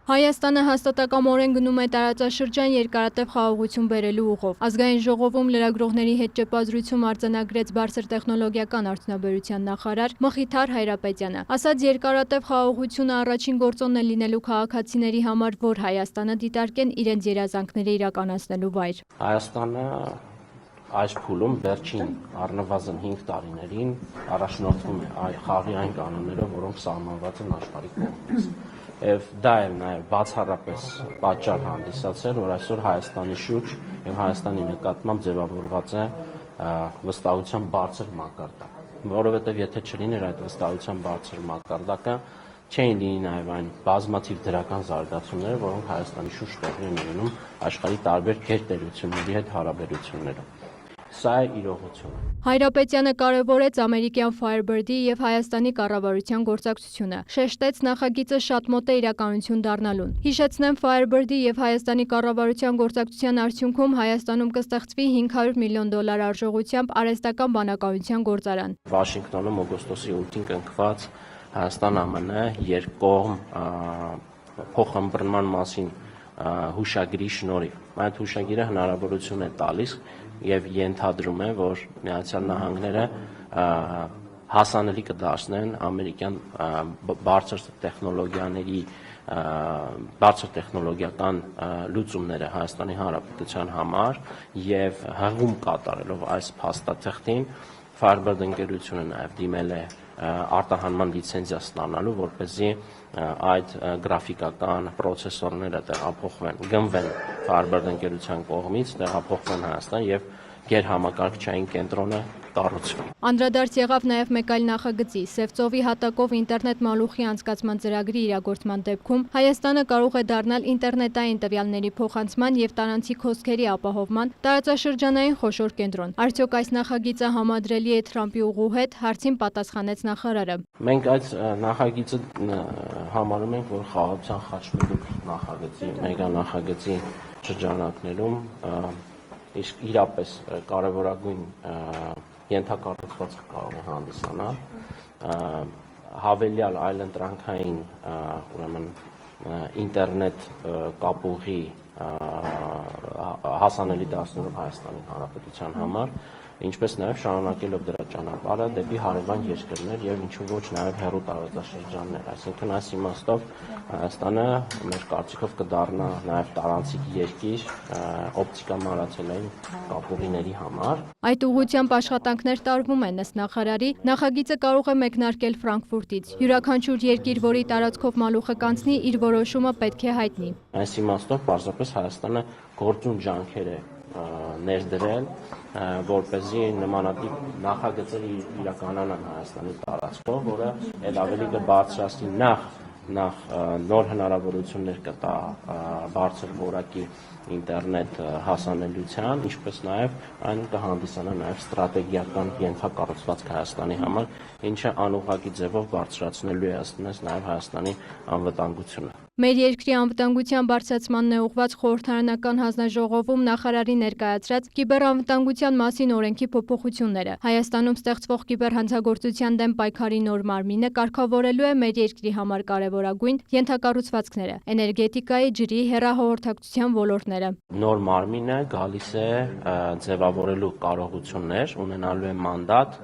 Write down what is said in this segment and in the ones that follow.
Հայաստանը հաստատակամորեն գնում է տարածաշրջան երկարատև խաղաղություն բերելու ուղով։ Ազգային ժողովում լրագրողների հետ ճեպազրույցում արձանագրեց բարձր տեխնոլոգիական արդյունաբերության նախարար Մխիթար Հայրապետյանը։ Ասաց երկարատև խաղաղությունը առաջին գործոնն է լինելու քաղաքացիների համար, որ Հայաստանը դիտարկեն իրենց երազանքները իրականացնելու վայր։ Հայաստանը այս փուլում վերջին առնվազն 5 տարիներին առաջնորդվում է խաղի այն կանոններով, որոնք սահմանված են աշխարհի կողմից։ Եվ դա է նաև բացառապես պատճառ հանդիսացել, որ այսօր Հայաստանի շուրջ եւ Հայաստանի նկատմամբ ձևավորված է վստահության բարձր մակարդակ, որովհետեւ եթե չլիներ այդ վստահության բարձր մակարդակը, չէին լինի նաև այն բազմաթիվ դրական զարգացումները, որոնք Հայաստանի շուրջ տեղի են ունենում աշխարհի տարբեր գերտերությունների հետ հարաբերություններում։ Սա է իրողությունը։ Հայրապետյանը կարևորեց ամերիկյան Firebird-ի եւ Հայաստանի կառավարության գործակցությունը։ Շեշտեց նախագիծը շատ մոտ է իրականություն դառնալուն։ Հիշեցնեմ, Firebird-ի եւ Հայաստանի կառավարության գործակցության արդյունքում Հայաստանում կստեղծվի $500 միլիոն արժողությամբ արհեստական բանականության գործարան։ Վաշինգտոնում օգոստոսի 8-ին կնքված Հայաստան-ԱՄՆ երկկողմ փոխըմբռնման մասին հուշագրի շնորհիվ։ Այդ հուշագիրը հնարավորություն է տալիս եւ ենթադրում է, որ Միացյալ Նահանգները հասանելի կդարձնեն ամերիկյան բարձր տեխնոլոգիական լուծումները Հայաստանի Հանրապետության համար եւ հղում կատարելով այս փաստաթղթին Firebird ընկերությունը նաև դիմել է արտահանման լիցենզիա ստանալու, որպեսզի այդ գրաֆիկական պրոցեսորները տեղափոխվեն, գնվեն Firebird ընկերության կողմից, տեղափոխվեն Հայաստան եւ գերհամակարգչային կենտրոնը կառուցվի։ Անդրադարձ եղավ նաև մեկ այլ նախագծի՝ Սևծովի հատակով ինտերնետ մալուխի անցկացման ծրագրի իրագործման դեպքում Հայաստանը կարող է դառնալ ինտերնետային տվյալների փոխանցման եւ տարանցիկ հոսքերի ապահովման տարածաշրջանային խոշոր կենտրոն։ Արդյոք այս նախագիծը համադրելի է Թրամփի ուղու հետ, հարցին պատասխանեց նախարարը։ Մենք այդ նախագիծը համարում ենք, որ խաղաղության խաչմերուկ նախագծի, մեգանախագծի շրջանակներում իսկ իրապես կարևորագույն ենթակառուցվածքը կարող է հանդիսանալ հավելյալ այլընտրանքային ուրեմն ինտերնետ կապուղի հասանելի դարձնելով Հայաստանի Հանրապետության համար, ինչպես նաև շարունակելով դրա ճանապարհը դեպի հարևան երկրներ եւ ինչու ոչ նաև հեռու տարածաշրջաններ, այսինքն այս իմաստով Հայաստանը մեր կարծիքով կդառնա նաև տարանցիկ երկիր օպտիկա մանրացելային կապուղիների համար։ Այդ ուղղությամբ աշխատանքներ տարվում են, ըստ նախարարի, նախագիծը կարող է մեկնարկել Ֆրանկֆուրտից։ Յուրաքանչյուր երկիր, որի տարածքով մալուխը կանցնի, իր որոշումը պետք է հայտնի։ Այս իմաստով պարզապես Հայաստանը գործուն ջանքեր է ներդրել, որպեսզի նմանատիպ նախագծեր իրականանան Հայաստանի տարածքով, որը ել ավելի կբարձրացնի նախ նոր հնարավորություններ կտա բարձր որակի ինտերնետ հասանելիության, ինչպես նաև այն կհանդիսանա նաև ստրատեգիական ենթակառուցվածք Հայաստանի համար, ինչը անուղղակի ձևով բարձրացնելու է ըստ մեզ նաև Հայաստանի անվտանգությունը։ Մեր երկրի անվտանգության բարձրացմանն է ուղղված խորհրդարանական հանձնաժողովում նախարարի ներկայացրած կիբեռանվտանգության մասին օրենքի փոփոխությունները։ Հայաստանում ստեղծվող կիբեռհանցագործության դեմ պայքարի նոր մարմինը կարգավորելու է մեր երկրի համար կարևորագույն ենթակառուցվածքները՝ էներգետիկայի, ջրի, հեռահաղորդակցության ոլորտները։ Նոր մարմինը գալիս է ձևավորելու կարողություններ, ունենալու է մանդատ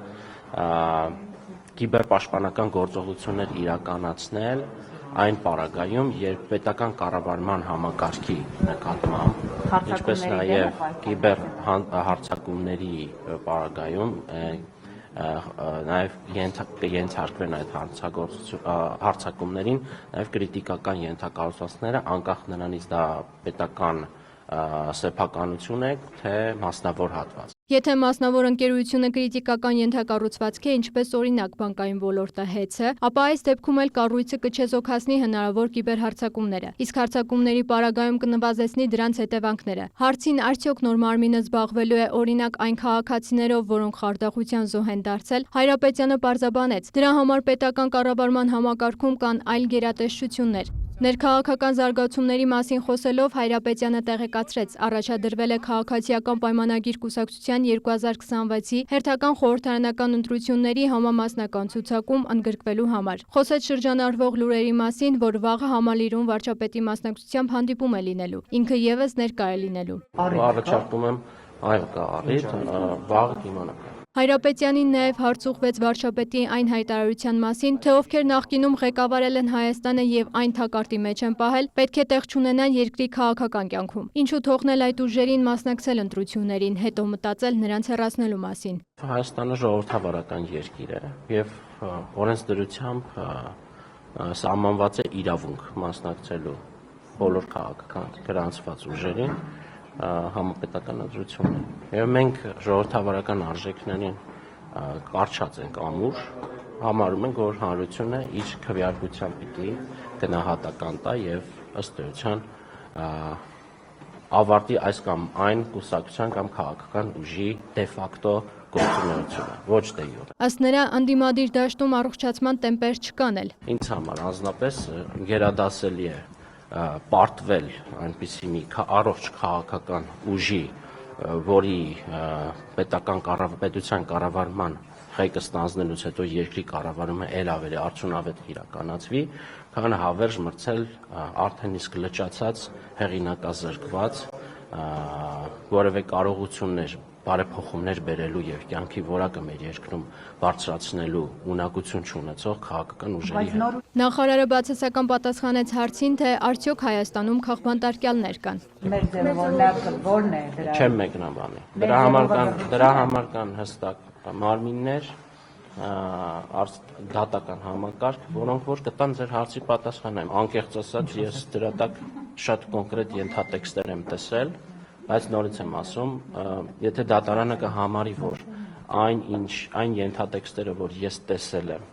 կիբեռպաշտպանական գործողություններ իրականացնել այն պարագայում, երբ պետական կառավարման համակարգի նկատմամբ, ինչպես նաև կիբեր հարձակումների պարագայում նաև ենթարկվեն այդ հարձակումներին նաև կրիտիկական ենթակառուցվածքները, անկախ նրանից դա պետական սեփականություն է, թե մասնավոր հատված։ Եթե մասնավոր ընկերությունը կրիտիկական ենթակառուցվածք է, ինչպես օրինակ բանկային ոլորտը ՀԵՑ-ը, ապա այս դեպքում էլ կառույցը կչեզոքացնի հնարավոր կիբեռհարձակումները, իսկ հարձակումների պարագայում կնվազեցնի դրանց հետևանքները։ Հարցին արդյոք նոր մարմինը զբաղվելու է օրինակ այն քաղաքացիներով, որոնք խարդախության զոհ են դարձել, Հայրապետյանը պարզաբանեց, դրա համար պետական կառավարման համակարգում կան այլ գերատեսչություններ։ Ներքաղաքական զարգացումների մասին խոսելով Հայրապետյանը տեղեկացրեց, առաջադրվել է քաղաքացիական պայմանագիր կուսակցության 2026-ի հերթական խորհրդարանական ընտրությունների համամասնական ցուցակում ընդգրկվելու համար։ Խոսեց շրջանառվող լուրերի մասին, որ վաղը Համալիրում վարչապետի մասնակցությամբ հանդիպում է լինելու, ինքը ևս ներկա է լինելու։ Առաջարկում եմ այո կա առիթ, վաղը կիմանանք։ Հայրապետյանին նաև հարց ուղղվեց վարչապետի այն հայտարարության մասին, թե ովքեր նախկինում ղեկավարել են Հայաստանը եւ այն թակարդի մեջ են պահել, պետք է տեղ չունենան երկրի քաղաքական կյանքում։ Ինչու թողնել այդ ուժերին մասնակցել ընտրություններին, հետո մտածել նրանց հեռացնելու մասին։ Հայաստանը ժողովրդավարական երկիր է եւ օրենսդրությամբ սահմանված է իրավունք մասնակցելու բոլոր քաղաքական գրանցված ուժերին համապետական ընտրություններին։ Եվ մենք ժողովրդավարական արժեքներին կարճած ենք ամուր, համարում ենք, որ հանրությունը իր քվեարկությամբ պիտի գնահատական տա եւ ըստ էության ավարտի այս կամ այն կուսակցության կամ քաղաքական ուժի դե ֆակտո գործունեությունը, ոչ դե յուրե։ Ըստ նրա, անդիմադիր դաշտում առողջացման տեմպեր չկան էլ։ Ինձ համար անձնապես գերադասելի է պարտվել այնպիսի մի առողջ քաղաքական ուժի, որի պետության կառավարման ղեկը ստանձնելուց հետո երկրի կառավարումը ել ավելի արդյունավետ իրականացվի, քան հավերժ մրցել արդեն իսկ լճացած, հեղինակազրկված, որևէ կարողություններ բարեփոխումներ բերելու եւ կյանքի որակը մեր երկրում բարձրացնելու ունակություն չունեցող քաղաքական ուժերի հետ։ Նախարարը բացասական պատասխանեց հարցին, թե արդյոք Հայաստանում քաղբանտարկյալներ կան։ Մեր ձևավորնակը ո՞րն է դրա։ Չեմ մեկնաբանի։ Դրա համար կան հստակ մարմիններ, դատական համակարգ, որոնք որ կտան ձեր հարցի պատասխանը։ Անկեղծ ասած, ես դրա տակ շատ կոնկրետ ենթատեքստեր եմ տեսել, բայց նորից եմ ասում, եթե դատարանը կհամարի, որ այն ենթատեքստերը, որ ես տեսել եմ,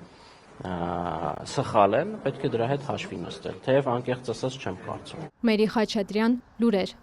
սխալ են, պետք է դրա հետ հաշվի նստել, թեև անկեղծ ասած չեմ կարծում։ Մերի Խաչատրյան, լուրեր։